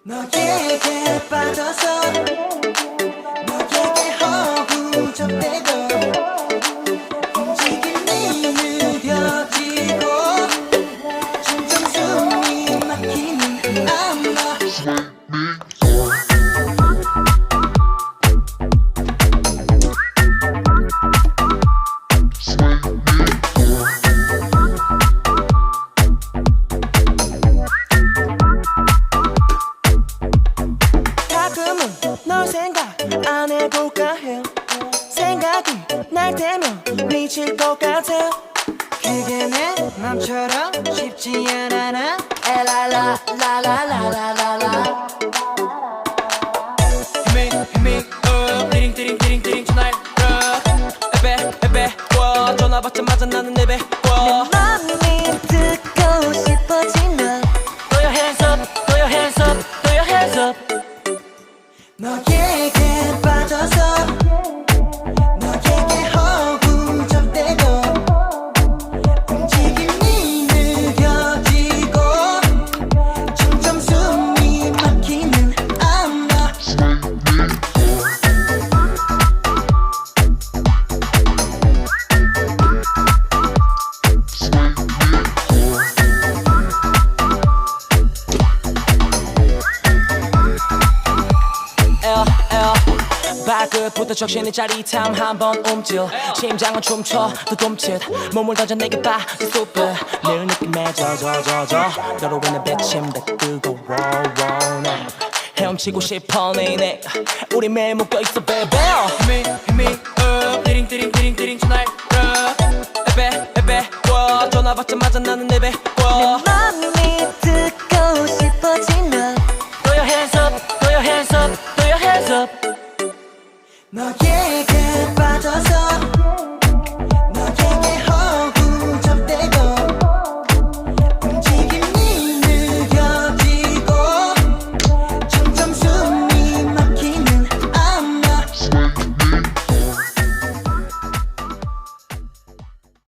너에게 빠져서 너에게 허우적대고 움직임이 느려지고 점점 숨이 막히는 아마 가끔은 널 생각 안 해볼까 해 생각이 날 때면 미칠 것 같아 그게 내 맘처럼 쉽지 않아 나 엘랄라라라라라라라 Hit me up 띠링 띠링 띠링 띠링 tonight 에베 와 전화 받자마자 나는 내배 와 맘이 듣고 싶어진 너 Throw your hands up Throw your hands up Throw your hands up 너에게 빠져서 너에게 허우적대고 움직임이 느려지고 점점 숨이 막히는 아마 발끝부터 적시는 짜릿함 한번 움찔 심장은 춤춰 또 둠칫 몸을 던져 내게 봐 그 숲을 늘 느낌에 젖어 너로 인해 비침대 뜨거워 헤엄치고 싶어 내내 우리 매일 묶여있어 baby Hit me up 띠링 띠링 띠링 띠링 tonight 에베 와 전화 받자마자 나는 내배 와